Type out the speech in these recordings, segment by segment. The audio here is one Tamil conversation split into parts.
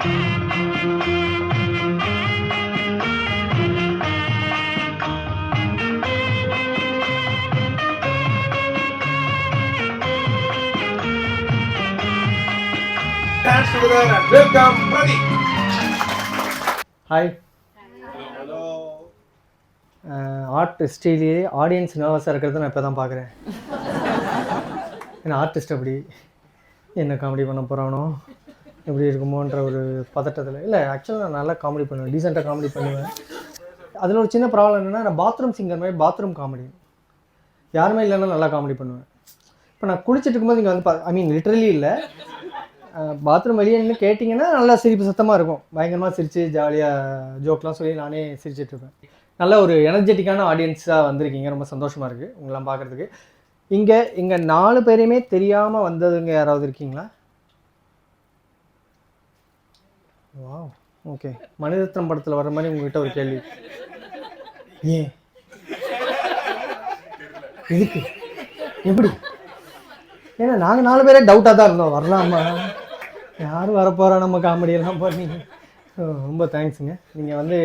Hands together and welcome Pradeep. Hi. Hello. ஆர்டிஸ்ட்லேயே ஆடியன்ஸ் நர்வஸாக இருக்கிறத நான் இப்போ தான் பார்க்குறேன். ஏன்னா ஆர்டிஸ்ட் அப்படி என்ன காமெடி பண்ண போகிறானோ எப்படி இருக்குமோன்ற ஒரு பதட்டத்தில் இல்லை. ஆக்சுவலாக நான் நல்லா காமெடி பண்ணுவேன், டீசெண்டாக காமெடி பண்ணுவேன். அதில் ஒரு சின்ன ப்ராப்ளம் என்னென்னா, நான் பாத்ரூம் சிங்கர் மாதிரி பாத்ரூம் காமெடி யாருமே இல்லைன்னா நல்லா காமெடி பண்ணுவேன். இப்போ நான் குளிச்சுட்டு இருக்கும்போது இங்கே வந்து ஐ மீன் லிட்ரலி இல்லை, பாத்ரூம் வெளியே நின்று கேட்டிங்கன்னா நல்லா சிரிப்பு சத்தமாக இருக்கும். பயங்கரமாக சிரித்து ஜாலியாக ஜோக்லாம் சொல்லி நானே சிரிச்சிட்ருப்பேன். நல்ல ஒரு எனர்ஜெட்டிக்கான ஆடியன்ஸாக வந்திருக்கீங்க, ரொம்ப சந்தோஷமாக இருக்குது உங்களாம் பார்க்குறதுக்கு. இங்கே 4 பேரையுமே தெரியாமல் வந்ததுங்க யாராவது இருக்கீங்களா? வா, ஓகே. மணிரத்னம் படத்தில் வர மாதிரி உங்கள்கிட்ட ஒரு கேள்வி. ஏன், எதுக்கு, எப்படி? ஏன்னா நாங்கள் 4 பேரே டவுட்டாக தான் இருந்தோம், வரலாமா, யாரும் வரப்போகிறா நம்ம காமெடியெல்லாம் பண்ணீங்க. ரொம்ப தேங்க்ஸுங்க. நீங்கள் வந்து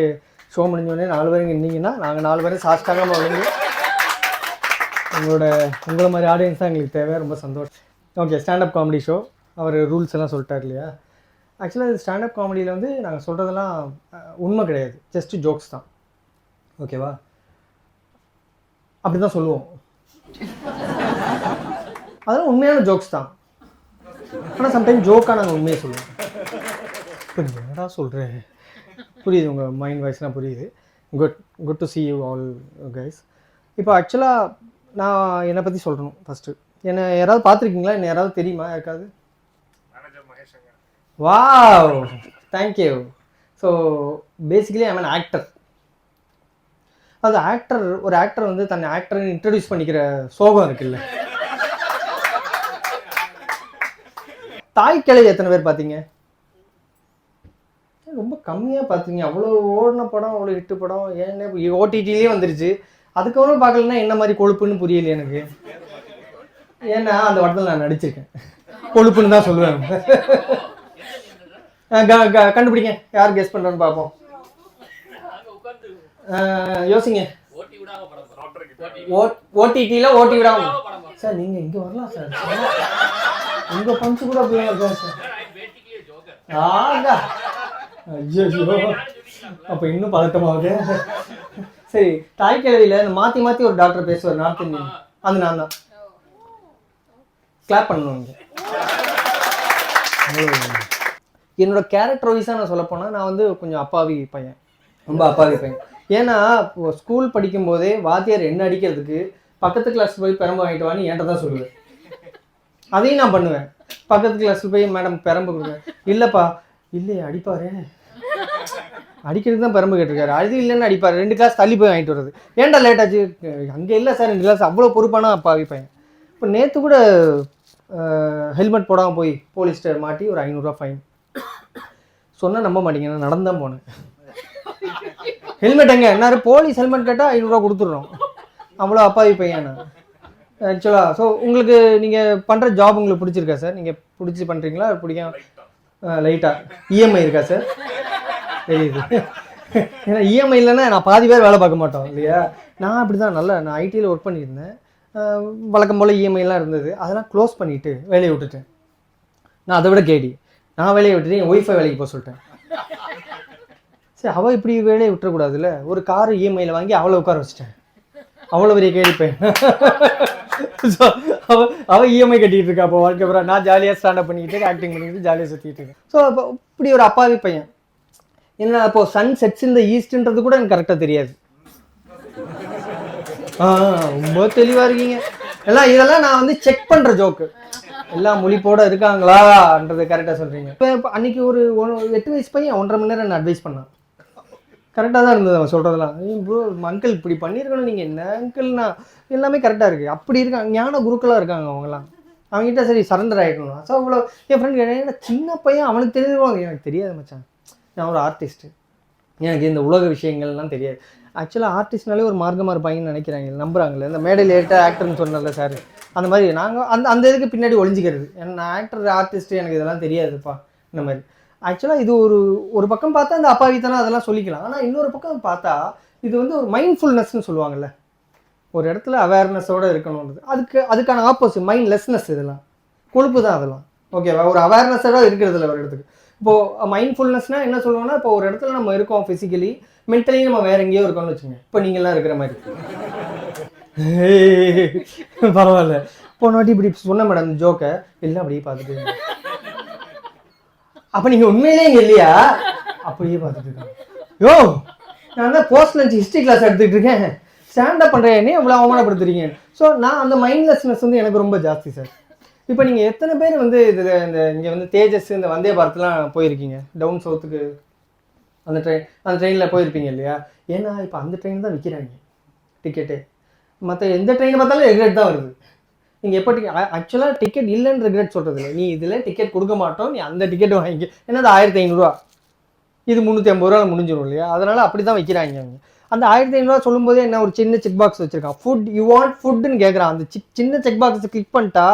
ஷோ முடிஞ்சோடனே 4 பேருங்க இருந்தீங்கன்னா நாங்கள் 4 பேரும் சாஸ்டாகாமல் விழுந்து உங்களை மாதிரி ஆடியன்ஸ் தான் எங்களுக்கு தேவை. ரொம்ப சந்தோஷம். Okay, standup comedy show. அவர் ரூல்ஸ் எல்லாம் சொல்லிட்டார் இல்லையா? ஆக்சுவலாக இது ஸ்டாண்டப் காமெடியில் வந்து நாங்கள் சொல்கிறதெல்லாம் உண்மை கிடையாது, ஜஸ்ட்டு ஜோக்ஸ் தான். ஓகேவா? அப்படி தான் சொல்லுவோம். அதெல்லாம் உண்மையான ஜோக்ஸ் தான். ஆனால் சம்டைம் ஜோக்காக நாங்கள் உண்மையை சொல்லுவோம். இப்போ என்னடா சொல்கிறேன், புரியுது, உங்கள் மைண்ட் வாய்ஸ்லாம் புரியுது. Good to see you all guys. இப்போ ஆக்சுவலாக நான் என்னை பற்றி சொல்லணும் ஃபஸ்ட்டு. என்னை யாராவது பார்த்துருக்கீங்களா? என்ன யாராவது தெரியுமா யாருக்காவது? Wow, thank you. So basically I am an actor. அது ஒரு ஆக்டர் வந்து தன்னை ஆக்டர்னு இன்ட்ரடியூஸ் பண்ணிக்கிற சோகம் இருக்குல்ல. தாய் கிழவி எத்தனை பேர் பார்த்தீங்க? ரொம்ப கம்மியாக பார்த்தீங்க. அவ்வளோ ஓடின படம், அவ்வளோ ஹிட்டு படம், ஏன்னு ஓடிடிலேயே வந்துருச்சு. அதுக்கப்புறம் பார்க்கலன்னா என்ன மாதிரி கொழுப்புன்னு புரியல எனக்கு. ஏன்னா அந்த படத்தில் நான் நடிச்சிருக்கேன், கொழுப்புன்னு தான் சொல்லுவேன். கண்டுபிடிங்க, யார் கெஸ் பண்ணுறோன்னு பார்ப்போம். யோசிங்க. ஓடிடியில் ஓட்டி விடாம சார், நீங்கள் இங்கே வரலாம் சார், உங்கள் பஞ்சு கூட போயிருக்கேன் சார். ஆகா, ஐயோ, அப்போ இன்னும் பதட்டமாகுது. சரி, தாய் கிழவியில் இந்த மாற்றி ஒரு டாக்டர் பேசுவார், நார்த் இந்தியன், அது நான் தான். கிளாப் பண்ணணும் இங்கே. என்னோட கேரக்டர் வைஸாக நான் சொல்லப்போனால், நான் வந்து கொஞ்சம் அப்பாவி பையன், ரொம்ப அப்பாவி பையன். ஏன்னா ஸ்கூல் படிக்கும்போதே வாத்தியார் என்ன அடிக்கிறதுக்கு பக்கத்து கிளாஸ் போய் பெரம்பு வாங்கிட்டு வான்னு என்கிட்ட தான் சொல்லுவேன். அதையும் நான் பண்ணுவேன். பக்கத்து கிளாஸில் போய் மேடம் பெரம்பு கொடுக்குறேன். இல்லைப்பா, இல்லையே அடிப்பாரு, அடிக்கிறதுக்கு தான் பெரம்பு கேட்டிருக்காரு, அது இல்லைன்னு அடிப்பார். 2 கிளாஸ் தள்ளி போய் வாங்கிட்டு வருது. ஏன்டா லேட் ஆச்சு? அங்கே இல்லை சார் 2 கிளாஸ். அவ்வளோ பொறுப்பானா அப்பாவி பையன். இப்போ நேற்று கூட ஹெல்மெட் போடாமல் போய் போலீஸ்டர் மாட்டி ஒரு 500 ரூபா ஃபைன். சொன்னால் நம்ப மாட்டீங்க, நான் நடந்து தான் போனேன். ஹெல்மெட் எங்கே என்னாரு, போலீஸ் ஹெல்மெட் கேட்டால் 500 ரூபா கொடுத்துட்றோம். அவ்வளோ அப்பாவி பையன் நான் ஆக்சுவலாக. ஸோ உங்களுக்கு நீங்கள் பண்ணுற ஜாப் உங்களுக்கு பிடிச்சிருக்கா சார்? நீங்கள் பிடிச்சி பண்ணுறீங்களா? பிடிக்கும் லைட்டாக. இஎம்ஐ இருக்கா சார்? தெரியுது. ஏன்னா இஎம்ஐ இல்லைன்னா நான் பாதி பேர் வேலை பார்க்க மாட்டோம் இல்லையா? நான் அப்படி தான். நான் ஐடியில் ஒர்க் பண்ணியிருந்தேன். வழக்கம் போல் இஎம்ஐலாம் இருந்தது, அதெல்லாம் க்ளோஸ் பண்ணிவிட்டு வேலையை விட்டுட்டேன். நான் அதை விட கேடி, நான் வேலையை விட்டுட்டு என் ஒய்ஃபை வேலைக்கு போக சொல்லிட்டேன். சரி, அவள் இப்படி வேலையை விட்டுறக்கூடாதுல்ல. ஒரு கார் இஎம்ஐயில் வாங்கி அவளை உட்கார வச்சிட்டேன். அவ்வளோ பெரிய கேடிப்பேன். ஸோ அவள் இஎம்ஐ கட்டிகிட்டு இருக்கா. அப்போ வாழ்க்கை அப்புறம் நான் ஜாலியாக ஸ்டாண்டப் பண்ணிக்கிட்டு ஆக்டிங் பண்ணிக்கிட்டு ஜாலியாக சுற்றிட்டு இருக்கேன். ஸோ அப்போ இப்படி ஒரு அப்பாவி பையன். என்ன அப்போது சன் செட்ஸ் இந்த ஈஸ்ட்ன்றது கூட எனக்கு கரெக்டாக தெரியாது. ரொம்ப தெளிவாக இருக்கீங்க எல்லாம். இதெல்லாம் நான் வந்து செக் பண்ணுற ஜோக்கு. எல்லாம் முழிப்போடு இருக்காங்களான்றது கரெக்டாக சொல்கிறீங்க. இப்போ அன்றைக்கி ஒரு 8 வயசு பையன் 1.5 மணி நேரம் என்ன அட்வைஸ் பண்ணான். கரெக்டாக தான் இருந்தது அவன் சொல்கிறதெல்லாம். ப்ரோ அங்கிள் இப்படி பண்ணியிருக்கணும், நீங்கள் என்ன அங்கிள்னா எல்லாமே கரெக்டாக இருக்குது. அப்படி இருக்காங்க, ஞான குருக்களாக இருக்காங்க அவங்களாம். அவங்ககிட்ட சரி சரண்டர் ஆகிடணும். ஸோ அவ்வளோ என் ஃப்ரெண்ட் கேட்டேன், சின்ன பையன் அவனுக்கு தெரிஞ்சுவாங்க. எனக்கு தெரியாது மச்சான், நான் ஒரு ஆர்டிஸ்ட்டு, எனக்கு இந்த உலக விஷயங்கள்லாம் தெரியாது. ஆக்சுவலாக ஆர்டிஸ்ட்னாலே ஒரு மார்க்கமாக இருப்பாங்கன்னு நினைக்கிறாங்க, நம்புகிறாங்களே. இந்த மேடையில் ஏற்ற ஆக்டர்னு சொன்னல சார், அந்த மாதிரி நாங்கள் அந்த இதுக்கு பின்னாடி ஒளிஞ்சிக்கிறது. நான் ஆக்டர் ஆர்டிஸ்ட்டு எனக்கு இதெல்லாம் தெரியாதுப்பா இந்த மாதிரி. ஆக்சுவலாக இது ஒரு ஒரு பக்கம் பார்த்தா அந்த அப்பாவித்தனம் அதெல்லாம் சொல்லிக்கலாம். ஆனால் இன்னொரு பக்கம் பார்த்தா இது வந்து ஒரு மைண்ட்ஃபுல்னஸ்ன்னு சொல்லுவாங்கல்ல, ஒரு இடத்துல அவேர்னஸோடு இருக்கணுன்றது. அதுக்கான ஆப்போசிட் மைண்ட்லெஸ்னஸ். இதெல்லாம் கொழுப்பு தான் அதெல்லாம். ஓகேவா? ஒரு அவேர்னஸோட இருக்கிறதுல ஒரு இடத்துக்கு. இப்போது மைண்ட்ஃபுல்னஸ்னால் என்ன சொல்லுவோம்னா, இப்போ ஒரு இடத்துல நம்ம இருக்கோம் ஃபிசிக்கலி, மென்டலி நம்ம வேற எங்கேயோ இருக்கோம்னு வச்சுங்க. இப்போ நீங்கள்லாம் இருக்கிற மாதிரி பரவாயில்ல. போன வாட்டி இப்படி சொன்ன மேடம் இந்த ஜோக்கை எல்லாம் அப்படியே பார்த்துட்டு, அப்போ நீங்கள் உண்மையிலே இங்கே இல்லையா? அப்படியே பார்த்துட்டு இருக்காங்க. யோ, நான் தான் போஸ்ட் லஞ்ச் ஹிஸ்ட்ரி கிளாஸ் எடுத்துக்கிட்டு இருக்கேன், ஸ்டாண்டப் பண்ணுறேன், என்ன இவ்வளோ அவமானப்படுத்துறீங்க. ஸோ நான் அந்த மைண்ட்லெஸ்னஸ் வந்து எனக்கு ரொம்ப ஜாஸ்தி சார். இப்போ நீங்கள் எத்தனை பேர் வந்து இதில் இந்த இங்கே வந்து தேஜஸ் இந்த வந்தே பாரத்லாம் போயிருக்கீங்க? டவுன் சவுத்துக்கு அந்த ட்ரெயினில் போயிருப்பீங்க இல்லையா? ஏன்னா இப்போ அந்த ட்ரெயின் தான் விற்கிறாங்க டிக்கெட்டு. மற்ற எந்த ட்ரெயினை பார்த்தாலும் ரெக்ரெட் தான் வருது. நீங்கள் எப்போ ஆக்சுவலாக டிக்கெட் இல்லைன்னு ரெக்ரெட் சொல்கிறது இல்லை. நீ இதில் டிக்கெட் கொடுக்க மாட்டோம், நீ அந்த டிக்கெட் வாங்கி, ஏன்னா அது 1500 இது 350 முடிஞ்சிடும் இல்லையா? அதனால் அப்படி தான் வைக்கிறாங்க அவங்க. அந்த 1500 சொல்லும்போதே என்ன ஒரு சின்ன செக் பாக்ஸ் வச்சுருக்கான், ஃபுட் யூ வாண்ட் ஃபுட்டுன்னு கேட்குறான். அந்த சின்ன செக் பாக்ஸை கிளிக் பண்ணிட்டா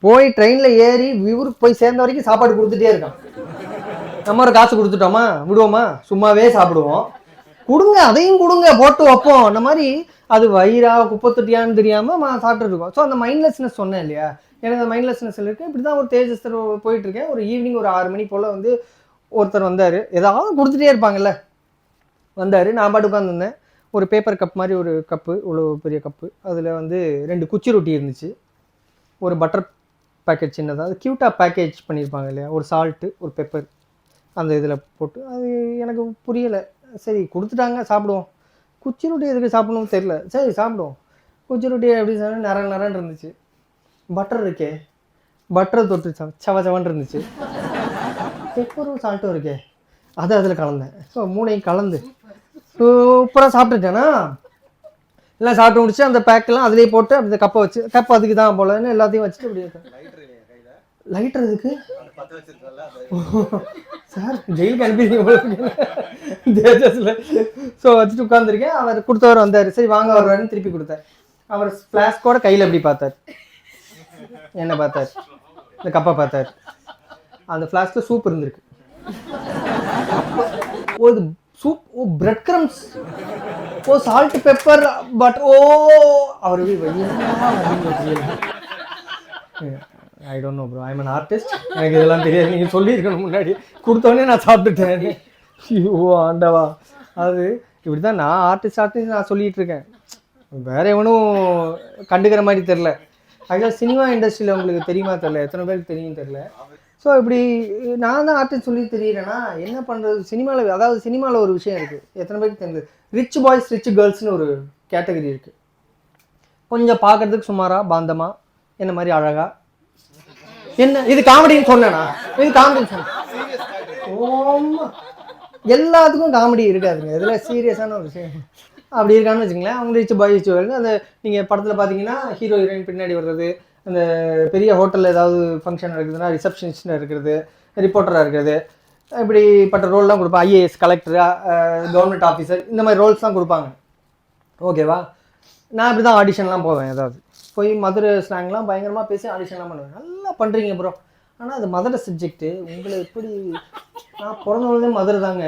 போய் ட்ரெயினில் ஏறி ஊருக்கு போய் சேர்ந்த வரைக்கும் சாப்பாடு கொடுத்துட்டே இருக்கான். நம்ம ஒரு காசு கொடுத்துட்டோமா விடுவோமா? சும்மாவே சாப்பிடுவோம். கொடுங்க, அதையும் கொடுங்க, போட்டு வைப்போம். அந்த மாதிரி அது வயிறா குப்பை தொட்டியான்னு தெரியாமல் சாப்பிட்டு இருக்கோம். ஸோ அந்த மைண்ட்லெஸ்னஸ் சொன்னேன் இல்லையா, எனக்கு அந்த மைண்ட்லெஸ்னஸ் இருக்குது. இப்படி தான் ஒரு தேஜஸ் போயிட்டுருக்கேன். ஒரு ஈவினிங் ஒரு 6 மணி போல் வந்து ஒருத்தர் வந்தார், ஏதாவது கொடுத்துட்டே இருப்பாங்கல்ல, வந்தார். நான் பாட்டு உட்காந்துருந்தேன். ஒரு பேப்பர் கப் மாதிரி ஒரு கப்பு, இவ்வளோ பெரிய கப்பு, அதில் வந்து 2 குச்சி ரொட்டி இருந்துச்சு, ஒரு பட்டர் பேக்கெட் சின்னதாக, அது க்யூட்டாக பேக்கேஜ் பண்ணியிருப்பாங்க இல்லையா, ஒரு சால்ட்டு ஒரு பெப்பர் அந்த இதில் போட்டு. அது எனக்கு புரியலை. சரி கொடுத்துட்டாங்க, சாப்பிடுவோம். குச்சி ரொட்டி எதுக்கு சாப்பிடணும்னு தெரில, சரி சாப்பிடுவோம். குச்சி ரொட்டி எப்படி சாப்பிட நரன்னு இருந்துச்சு. பட்டர் இருக்கே, பட்டரை தொட்டு சவன்னு இருந்துச்சு. பெப்பரும் சால்ட்டும் இருக்கே, அதை அதில் கலந்தேன். ஸோ 3ஐயும் கலந்து சூப்பராக சாப்பிட்டுட்டேன்னா, எல்லாம் சாப்பிட்டு முடிச்சு அந்த பேக்கெல்லாம் அதிலே போட்டு அந்த கப்பை வச்சு, கப் அதுக்கு தான் போலன்னு எல்லாத்தையும் வச்சுட்டு அப்படி இருக்கேன். லைட்டர் இதுக்கு சார் ஜெயிலுக்கு அனுப்பிடுங்க தேஜஸில். ஸோ வச்சுட்டு உட்காந்துருக்கேன். அவர் கொடுத்தவர் வந்தார், சரி வாங்க வருவாருன்னு திருப்பி கொடுத்தார். அவர் ஃப்ளாஸ்கோட கையில் எப்படி பார்த்தார், என்ன பார்த்தார், இந்த கப்பை பார்த்தார். அந்த ஃப்ளாஸ்கில் சூப் இருந்திருக்கு. ஒரு soup, oh bread crumbs, oh salt pepper, but oh அவர் I don't know bro, I am an artist, எனக்கு இதெல்லாம் தெரியாது. நீங்கள் சொல்லியிருக்கணும் முன்னாடி, கொடுத்தோடனே நான் சாப்பிட்டுட்டேன். ஐயோ ஆண்டவா, அது இப்படி தான் நான் ஆர்டிஸ்ட் நான் சொல்லிகிட்டு இருக்கேன், வேற எவனும் கண்டுக்கிற மாதிரி தெரில. ஆக்சுவலாக சினிமா இண்டஸ்ட்ரியில் உங்களுக்கு தெரியுமா தெரில, எத்தனை பேருக்கு தெரியும் தெரில. ஸோ இப்படி நான் தான் ஆர்டிஸ்ட் சொல்லி தெரியுறேன்னா என்ன பண்ணுறது? சினிமாவில், அதாவது சினிமாவில் ஒரு விஷயம் இருக்குது, எத்தனை பேருக்கு தெரியுது, ரிச் பாய்ஸ் ரிச் கேர்ள்ஸ்னு ஒரு கேட்டகரி இருக்குது. கொஞ்சம் பார்க்குறதுக்கு சுமாராக பாந்தமாக என்ன மாதிரி அழகா, என்ன இது காமெடின்னு சொன்னேனா, இது காமெடின்னு சொன்னேன். ஓமா எல்லாத்துக்கும் காமெடி இருக்காதுங்க, இதில் சீரியஸான ஒரு விஷயம் அப்படி இருக்கான்னு வச்சுங்களேன். அவங்க ரிச் பாய்ஸ் அந்த நீங்கள் படத்தில் பார்த்தீங்கன்னா ஹீரோ ஹீரோயின் பின்னாடி வர்றது, அந்த பெரிய ஹோட்டலில் ஏதாவது ஃபங்க்ஷன் நடக்குதுன்னா ரிசப்ஷனிஸ்டாக இருக்கிறது, ரிப்போர்ட்டராக இருக்கிறது, இப்படிப்பட்ட ரோல்லாம் கொடுப்பாங்க. ஐஏஎஸ், கலெக்டர், கவர்மெண்ட் ஆஃபீஸர், இந்த மாதிரி ரோல்ஸ் தான் கொடுப்பாங்க. ஓகேவா? நான் இப்படி தான் ஆடிஷன்லாம் போவேன். ஏதாவது போய் மதுரை ஸ்லாங்லாம் பயங்கரமாக பேசி ஆடிஷன்லாம் பண்ணுவேன். நல்லா பண்ணுறீங்க ப்ரோ, ஆனால் அது மதுரை சப்ஜெக்ட்டு உங்களை எப்படி, நான் பிறந்தவொடனே மதுரை தாங்க.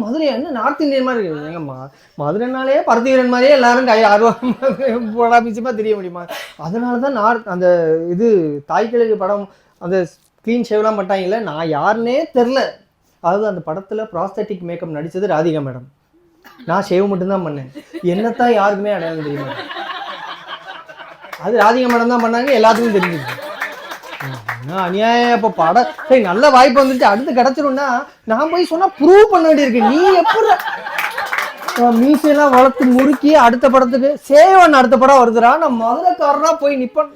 மதுரை என்ன நார்த் இந்தியன் மாதிரி இருக்குது எங்கம்மா, மதுரைனாலே பருத்திவீரன் மாதிரியே எல்லாரும் ஆர்வமாக தெரிய முடியுமா? அதனால தான் அந்த இது தாய்க்கிழவி படம் அந்த க்ளீன் ஷேவ்லாம் பண்ணிட்டாங்கல்ல, நான் யாருன்னே தெரில. அதாவது அந்த படத்தில் ப்ராஸ்தட்டிக் மேக்கப் நடித்தது ராதிகா மேடம், நான் ஷேவ் மட்டும்தான் பண்ணேன். என்னத்தான் யாருக்குமே அடையாளம் தெரியுமா? அது ராதிகா மேடம் தான் பண்ணாங்க, எல்லாத்துக்கும் தெரிஞ்சுது. அநியாயம். இப்போ படம் சரி நல்ல வாய்ப்பு வந்துட்டு அடுத்து கிடச்சிரும்னா நான் போய் சொன்னால் ப்ரூவ் பண்ண வேண்டியிருக்கு. நீ எப்படி மீசையெல்லாம் வளர்த்து முறுக்கி அடுத்த படத்துக்கு சேவன் அடுத்த படம் வருதுடா, நான் மதுரைக்காரனா போய் நிற்பேன்.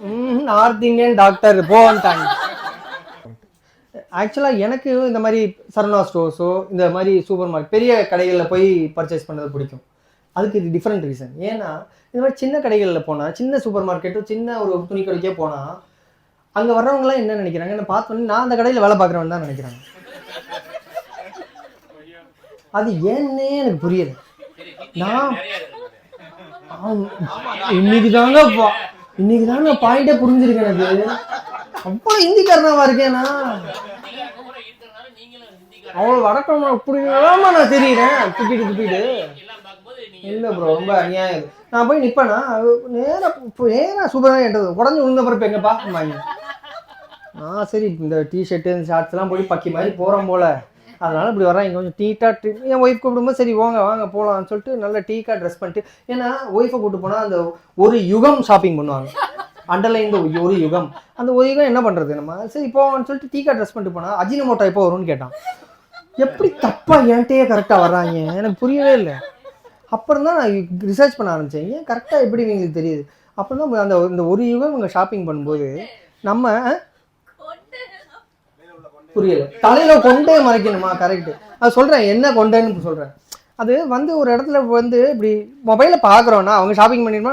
நார்த் இந்தியன் டாக்டர் போன்ட்டாங்க. ஆக்சுவலாக எனக்கு இந்த மாதிரி சரவணா ஸ்டோர்ஸோ இந்த மாதிரி சூப்பர் மார்க்கெட் பெரிய கடைகளில் போய் பர்ச்சேஸ் பண்ணுறது பிடிக்கும். அதுக்கு இது டிஃப்ரெண்ட் ரீசன். ஏன்னா இந்த மாதிரி சின்ன கடைகளில் போனால், சின்ன சூப்பர் மார்க்கெட்டோ சின்ன ஒரு துணி கடைக்கே போனால், அங்கே வர்றவங்களாம் என்ன நினைக்கிறாங்க, என்ன பார்த்தோன்னே நான் அந்த கடையில் வேலை பார்க்குறவன் தான் நினைக்கிறாங்க. அது ஏன்னே எனக்கு புரியலை. நான் இன்னைக்கு தாங்க பாயிண்டே புரிஞ்சிருக்கேன். எனக்கு அவ்வளோ ஹிந்திக்காரனாவா இருக்கேனா? அவ்வளோ வடக்கமா இப்படி நான் தெரியுறேன் துப்பிட்டு இல்லை ப்ரோ ரொம்ப அநியாயம். நான் போய் நிற்பேன்னா நேராக சூப்பராக கேட்டது உடஞ்சி விழுந்த பிறப்பு எங்கப்பா வாங்கி சரி இந்த டிஷர்ட்டு இந்த ஷார்ட்ஸ்லாம் போய் பக்கி மாதிரி போகிறோம் போல், அதனால் இப்படி வர்றேன். இங்கே கொஞ்சம் டீக்காக என் ஒய்ஃப் கூப்பிடும்போது சரி வாங்க போகலான்னு சொல்லிட்டு நல்லா டீக்காக ட்ரெஸ் பண்ணிட்டு, ஏன்னா ஒய்ஃபை கூப்பிட்டு போனால் அந்த ஒரு யுகம் ஷாப்பிங் பண்ணுவாங்க, அண்டர்லைன் ஒரு யுகம். அந்த ஒரு யுகம் என்ன பண்ணுறது நம்ம, சரி போவான்னு சொல்லிட்டு டீக்காக ட்ரெஸ் பண்ணிட்டு போனால் அஜினமோட்டோ எப்போ வரும்னு கேட்டான். எப்படி தப்பாக என்கிட்டயே கரெக்டாக வர்றாங்க எனக்கு புரியவே இல்லை. அப்புறம் தான் நான் ரிசர்ச் பண்ண ஆரம்பித்தேன், ஏன் கரெக்டாக எப்படி எங்களுக்கு தெரியுது. அப்புறம் தான் அந்த இந்த ஒரு யுகம் இவங்க ஷாப்பிங் பண்ணும்போது நம்ம புரியல, தலையில் கொண்டே மறைக்கணுமா, கரெக்டு. அது சொல்கிறேன் என்ன கொண்டேன்னு சொல்கிறேன். அது வந்து ஒரு இடத்துல வந்து இப்படி மொபைலை பார்க்குறோன்னா அவங்க ஷாப்பிங் பண்ணிடுமா,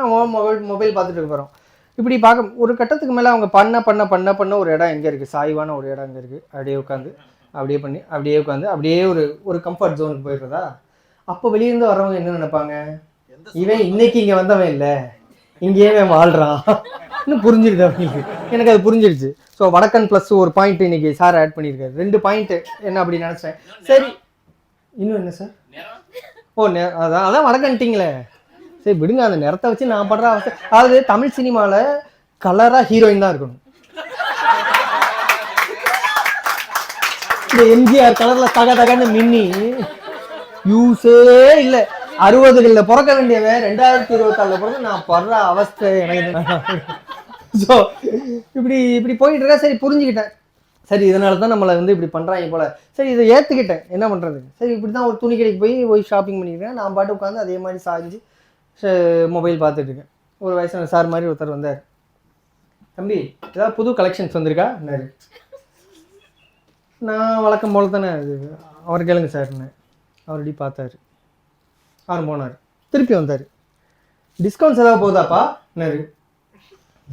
மொபைல் பார்த்துட்டு இருக்க போகிறோம். இப்படி பார்க்க ஒரு கட்டத்துக்கு மேலே அவங்க பண்ண ஒரு இடம் எங்கே இருக்குது, சாய்வான ஒரு இடம் எங்கே இருக்குது, அப்படியே உட்காந்து அப்படியே ஒரு கம்ஃபர்ட் ஜோனுக்கு போயிடுறதா. அப்போ வெளியிருந்து வர்றவங்க என்ன நினைப்பாங்க, இவன் இன்னைக்கு இங்கே வந்தவன் இல்லை, இங்கேயே வாழ்கிறான் இன்னும் புரிஞ்சிருது அவங்களுக்கு. எனக்கு அது புரிஞ்சிருச்சு. ஸோ வடக்கன் ப்ளஸ் ஒரு பாயிண்ட் இன்னைக்கு சார் ஆட் பண்ணியிருக்காரு, 2 பாயிண்ட்டு என்ன அப்படி நினச்சேன். சரி இன்னும் என்ன சார், அதான் வடக்கன்ட்டிங்களே, சரி விடுங்க, அந்த நிறத்தை வச்சு நான் படுற அவசியம். அதாவது தமிழ் சினிமாவில் கலராக ஹீரோயின் தான் இருக்கணும். இந்த எம்ஜிஆர் கலரில் தகன்னு மின்னி யூஸே இல்லை. 60களில் பிறக்க வேண்டியவன் 2024 பிறகு நான் படுற அவஸ்தை எனக்கு. ஸோ இப்படி போயிட்டு இருக்கா. சரி புரிஞ்சுக்கிட்டேன், சரி இதனால தான் நம்மளை வந்து இப்படி பண்ணுறாங்க போல். சரி இதை ஏற்றுக்கிட்டேன், என்ன பண்ணுறது. சரி இப்படி தான் ஒரு துணி கடைக்கு போய் ஷாப்பிங் பண்ணிக்கிறேன். நான் பாட்டு உட்காந்து அதே மாதிரி சாய்ஞ்சி மொபைல் பார்த்துட்ருக்கேன். ஒரு வயசான சார் மாதிரி ஒருத்தர் வந்தார், தம்பி ஏதாவது புது கலெக்ஷன்ஸ் வந்திருக்கா. நான் வழக்கம் போல் தானே அது அவர் கேளுங்க சார்னு. அவர் இப்படி பார்த்தாரு, அவர் போனார், திருப்பி வந்தார், டிஸ்கவுண்ட்ஸ் ஏதாவது போதாப்பா.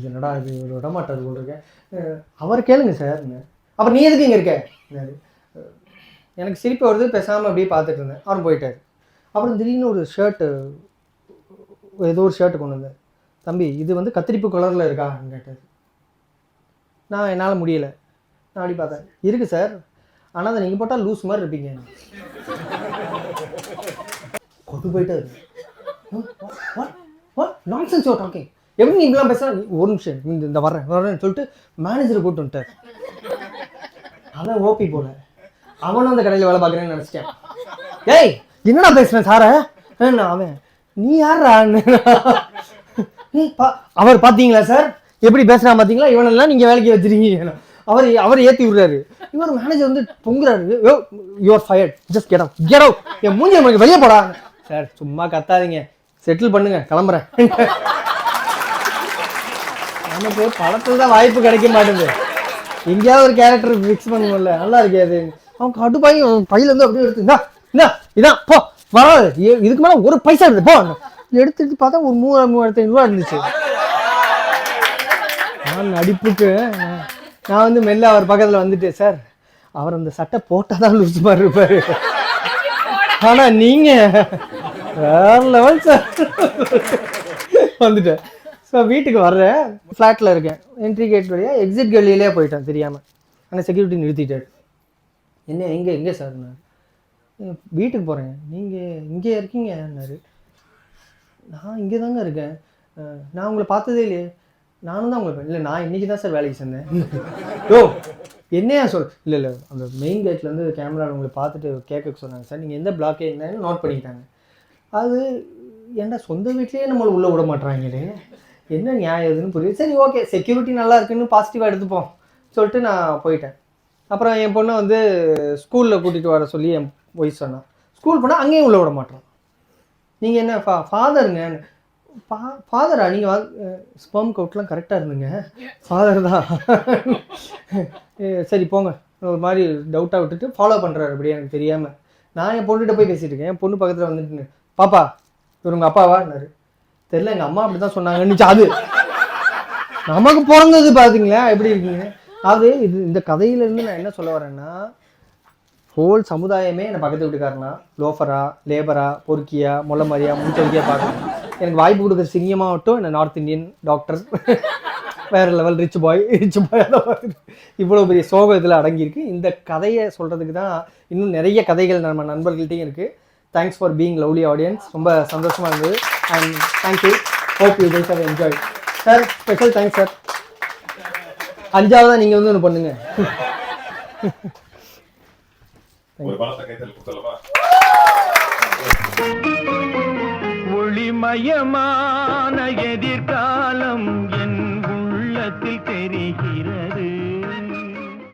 என்னடா இது ஒரு விடமாட்டார் போல் இருக்கேன். அவர் கேளுங்க சார். அப்புறம் நீ எதுக்கு இங்கே இருக்க. எனக்கு சிரிப்பு வருது, பேசாமல் அப்படியே பார்த்துட்டு இருந்தேன். அவரும் போயிட்டார். அப்புறம் திடீர்னு ஒரு ஷர்ட்டு, ஏதோ ஒரு ஷர்ட்டு கொண்டு வந்தார். தம்பி இது வந்து கத்திரிப்பு கலரில் இருக்கான்னு கேட்டார். நான் என்னால் முடியலை. நான் அப்படி பார்த்தேன், இருக்குது சார், ஆனால் அதை நீங்கள் போட்டால் லூஸ் மாதிரி இருப்பீங்க. கொண்டு போயிட்டாரு. நான்சென்ஸ் யூ டாக்கிங், எப்படி நீ இப்படிலாம் பேசுற. ஒரு நிமிஷம் இந்த வர்றேன்னு சொல்லிட்டு மேனேஜரை கூப்பிட்டு வந்துட்டார். அதான் ஓபி போல, அவனும் அந்த கடையில் வேலை பார்க்குறேன்னு நினச்சிட்டேன். ஏய் என்னடா பேசுகிறேன் சார. அவன் நீ யாரா. அவர் பார்த்தீங்களா சார் எப்படி பேசுகிறான் பார்த்தீங்களா, இவனெல்லாம் நீங்கள் வேலைக்கு வச்சிருக்கீங்க. அவர் ஏற்றி விடுறாரு. இவர் மேனேஜர் வந்து பொங்குறாரு, you are fired, just get out. என் மூஞ்சி நமக்கு வெளியே போடா. சார் சும்மா கத்தாதீங்க, செட்டில் பண்ணுங்க, கிளம்புறேன். நமக்கு படத்தில் தான் வாய்ப்பு கிடைக்க மாட்டேங்குது, எங்கேயாவது ஒரு கேரக்டர் ஃபிக்ஸ் பண்ணுவோம்ல, நல்லா இருக்காது. அவன் கடுப்பாகி பையில இருந்து அப்படியே எடுத்து இதான் போ வராது, இதுக்கு மேலே ஒரு பைசா இருக்குது போ. எடுத்துட்டு பார்த்தா ஒரு 3500 இருந்துச்சு. நான் நடிப்புக்கு நான் வந்து மெல்ல அவர் பக்கத்தில் வந்துட்டு, சார் அவர் அந்த சட்டை போட்டால் தான் லூஸ் மாதிரி இருப்பார், ஆனால் நீங்கள் வேற லெவல் சார் வந்துட்டேன். ஸோ வீட்டுக்கு வர்றேன், ஃப்ளாட்டில் இருக்கேன், என்ட்ரி கேட் வழியாக எக்ஸிட் கல்லியிலே போயிட்டேன் தெரியாமல். அங்கே செக்யூரிட்டி நிறுத்திட்டாரு. என்ன எங்கே சார், நான் வீட்டுக்கு போகிறேன், நீங்கள் இங்கே இருக்கீங்கன்னாரு. நான் இங்கே தாங்க இருக்கேன், நான் உங்களை பார்த்ததே இல்லையே. நானும் தான் உங்களை இல்லை, நான் இன்றைக்கி தான் சார் வேலைக்கு சேர்ந்தேன். ஓ என்னையா இல்லை அந்த மெயின் கேட்லேருந்து கேமரா உங்களை பார்த்துட்டு கேட்க சொன்னாங்க சார், நீங்கள் எந்த பிளாக்கே என்னன்னு நோட் பண்ணிக்கிட்டாங்க. அது ஏன்டா சொந்த வீட்லேயே நம்மளை உள்ளே விட மாட்டுறாங்களே, என்ன நியாயம் எதுன்னு புரியுது. சரி ஓகே செக்யூரிட்டி நல்லா இருக்குன்னு பாசிட்டிவாக எடுத்துப்போம் சொல்லிட்டு நான் போயிட்டேன். அப்புறம் என் பொண்ணை வந்து ஸ்கூலில் கூட்டிகிட்டு வர சொல்லி என் ஒய்ஃப் சொன்னான். ஸ்கூல் போனால் அங்கேயும் உள்ளே விட மாட்டோம். நீங்கள் என்ன ஃபாதருங்க. ஃபாதரா நீங்கள் ஸ்பெர்ம் கவுட்லாம் கரெக்டாக இருந்துங்க, ஃபாதர் தான். சரி போங்க, ஒரு மாதிரி டவுட்டாக விட்டுட்டு ஃபாலோ பண்ணுறாரு அப்படியே எனக்கு தெரியாமல். நான் என் பொண்ணுகிட்ட போய் பேசிகிட்டு இருக்கேன், என் பொண்ணு பக்கத்தில் வந்துட்டு, பாப்பா இவர் உங்கள் அப்பாவான்னாரு. தெரியல எங்கள் அம்மா அப்படி தான் சொன்னாங்கன்னு. அது நமக்கு பிறந்தது பார்த்தீங்களா எப்படி இருக்கீங்க. அது இந்த கதையிலேருந்து நான் என்ன சொல்ல வரேன்னா, ஹோல் சமுதாயமே என்னை பக்கத்து வீட்டுக்காரனா லோஃபரா, லேபரா, பொறுக்கியா, முல்லை மாதிரியா, முன்சொலிக்கியா பார்க்கணும். எனக்கு வாய்ப்பு கொடுக்குற சிங்கமாகட்டும் என்ன நார்த் இந்தியன் டாக்டர் வேற லெவல் ரிச் பாய் இவ்வளோ பெரிய சோகம் இதில் அடங்கியிருக்கு. இந்த கதையை சொல்கிறதுக்கு தான் இன்னும் நிறைய கதைகள் நம்ம நண்பர்கள்ட்டையும் இருக்குது. Thanks for being lovely audience. ரொம்ப சந்தோஷமாக இருந்தது. And thank you. Hope you guys have enjoy. Sir special thanks sir. 5ஆவதாக நீங்கள் வந்து ஒன்று பண்ணுங்க. ஒரு பலத்த கைத்தல் கொடுத்தலமா. ஒளிமயமான எதிர்காலம் என் உள்ளத்தில் தெரிகிறது.